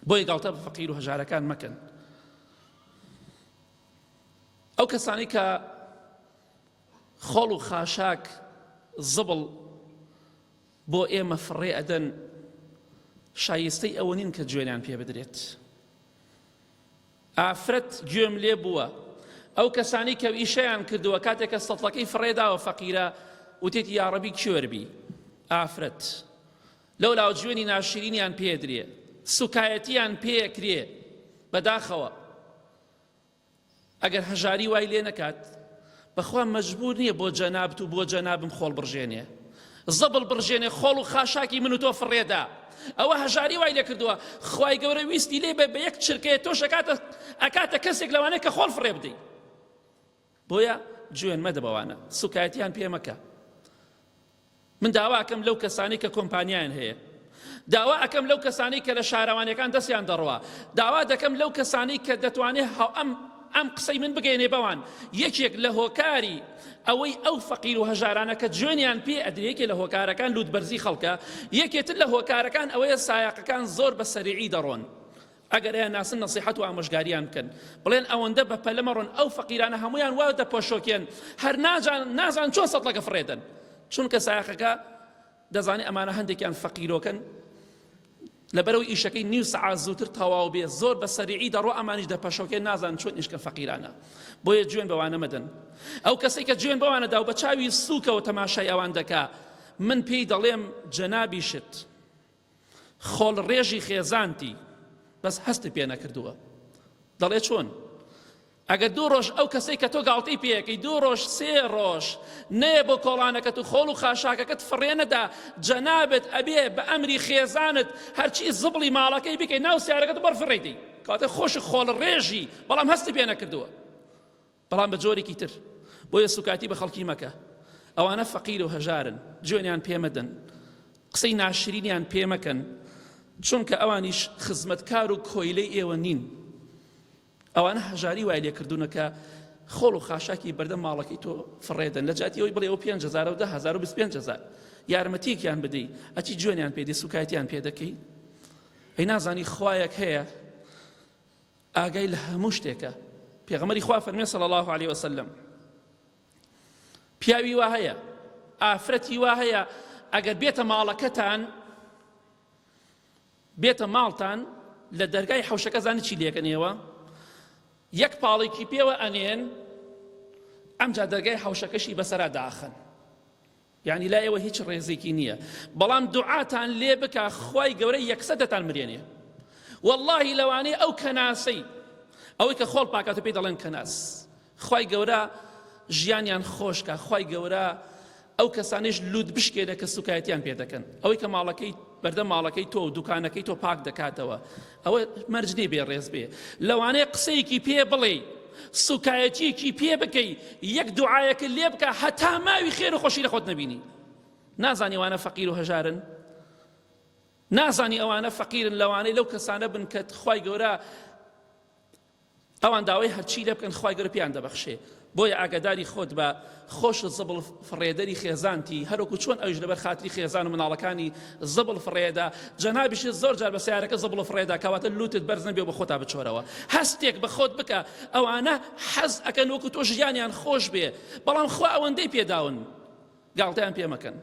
بۆیە گاڵتە بە فەقیر و هەژارەکان مەکەن. ئەو کەسانی کە خۆڵ و خاشاک زبڵ بۆ ئێمە فڕێ ئەدەن شایستەی ئەوە نین کە گوێنیان پێ بدرێت. ئافرەت گوێم لێ بووە ئەو کەسانی کە ئیشەیان کردووە کاتێککە سەتڵەکەی فڕێداوە فەقیرە وتێتی یاڕەبی کوێربی ئافرەت لەولاو گوێنی ناشرینیان پێدرێ سوکایەتیان پێکرێ بەداخەوە ئەگەر هەژاری وای لێ نەکات بەخوا مەجبور نییە بۆ جەنابت و بۆ جەنابم خۆڵ بڕژێنێ زەبڵ بڕژێنێ خۆڵ و خاشاکی من و تۆ فڕێدا ئەوە هەژاری وای لێ کردووە خوای گەورە ویستی لێ بە یەک چرکەیە تۆش ئەکاتە کەسێک لەوانەیە کە خۆڵ فڕێ بدەی بۆیە گوێن مەدە بەوانە سوکایەتیان پێ مەکە. من داوا ئەکەم لەو کەسانی کە کۆمپانیایان هەیە داوا ئەکەم لەو کەسانی کە لە شارەوانیەکان دەستیان دەڕوا داوا دەکەم لەو کەسانی کە دەتوانێت ئەم قسەی من بگەێنێ بەوان یەکێک لە هۆکاری ئەوەی ئەو فەقیر و هەژارانە کە جوێنیان پێ ئەدرێکێ لە هۆکارەکان لووتبەرزی خەڵکە یەکێتر لە هۆکارەکان ئەوەیە سایاقەکان زۆر بە سەریعی دەڕۆن ئەگەر ئەیان ناسن نەسیحەت و ئامۆژگاریان بکەن بڵێن ئەوەندە بە پەلەمە ڕۆن ئەو فەقیرانە هەمویان وا دەپۆشۆکێن هەر نازان چۆن سەتڵەکە فڕێدەن چونکە سایاقەکە دەزانێ ئەمانە هەندێکیان فەقیرۆکەن لەبەرەوەی ئیشەکەی نیو سەعات زووتر تەواو بێ زۆر بە سەریعی دەڕۆ ئەمانیش دەپەشۆکێن نازان چۆن ئیشکە فەقیرانە بۆیە گوێن بەوانە مەدەن. ئەو کەسێک کە گوێن بەوانەدا و بە چاوی سووکەوە تەماشای ئەوان دەکا من پێی دەڵێم جەنابیشت خۆڵ ڕێژی خێزانتی بەس هەست پێ نەکردووە دەڵێ چۆن ئەگەر دوو ڕۆژ ئەو کەسەی کە تۆ گاڵتەی پێەکەی دوو ڕۆژ سێ ڕۆژ نەیە بۆ کۆڵانەکەت و خۆڵ و خاشاکەکەت فڕێنەدا جەنابەت ئەبێ بە ئەمری خێزانت هەرچی زبڵی ماڵەکەی بکەی ناو سیارەکەت بەرفڕێدەی کاتە خۆش خۆڵ ڕێژی بەڵام هەستی پێ نەکردووە بەڵام بە جۆرێکی تر بۆیە سوکاتی بە خەڵکی مەکە ئەوانە فەقیر و هەژارن جوێنیان پێمەدەن قسەی ناشرینیان پێمەکەن چونکە ئەوانیش خزمەتکار و کۆیلەی ئێوە نین ئەوانە هەژاری وای لێکردوونە کە خۆڵ و خاشاکی بەردەم ماڵەکەی تۆ فڕێدەن لە جاتی ئەوی بڵێ ئەو 5,000 و 10,000 و 25,000 یارمەتیەکیان بدەی ئەچی جوێنیان پێدەی سوکایەتیان پێ دەکەی ئەی نازانی خوایەک هەیە ئاگای لە هەموو شتێکە پێغەمبەری خوا فەرمێ صلی الله علیه وسلم پیاوی وا هەیە ئافرەتی وا هەیە ئەگەر بێتە ماڵەکەتان بێتە ماڵتان لە دەرگای حەوشەکە زانی چی لێکەنێوە یەک پاڵێکی پێوە ئەنێن ئەمجا دەرگای حەوشەکەشی بەسەرا داخن یعنی لا ئێوە هیچ ڕێزێکی نییە بەڵام دوعاتان لێ بکە خوای گەورە یەکسەر دەتان مرێنێ واللهی لەوانەیە ئەو کەناسەی ئەوەی کە خۆڵ پاکاتە پێی دەڵێن کەناس خوای گەورە ژیانیان خۆشکە خوای گەورە ئەو کەسانش لوت بشکێنە کە سوکایەتیان پێ دەکەن ئەوەی کە ماڵەکەی بەردەم ماڵەکەی تۆ و دوکانەکەی تۆ پاک دەکاتەوە ئەوە مەرجنی بێ ڕێز بێ لەوانەیە قسەیەکی پێ بڵێ سوکایەتیەکی پێ بکەی یەک دوعایەکە لێ بکە هەتا ماوی خێر و خۆشی لە خۆت نەبینی نازانی ئەوانە فەقیر و هەژارن نازانی ئەوانە فەقیرن لەوانەی لەو کەسانە بن کە خوای گەورە ئەوان داوای هەرچی لێ بکەن خوای گەورە پێیان دەبەخشێ بۆیە ئاگاداری خۆت بە خۆش زبڵ فڕێدەری خێزانتی هەروەکو چۆن ئەویش لەبەر خاتری خێزان و مناڵەکانی زبڵ فڕێدا جەنابیش زۆر جار بە سیارەکە زبڵ فڕێدا کەواتە لوتت بەرز نەبێ بە خۆتا بچۆرەوە هەستێک بە خۆت بکە ئەوانە حەز ئەکەن وەکو تۆ ژیانیان خۆش بێ بەڵام خوا ئەوەندەی پێداون گاڵتەیان پێ مەکەن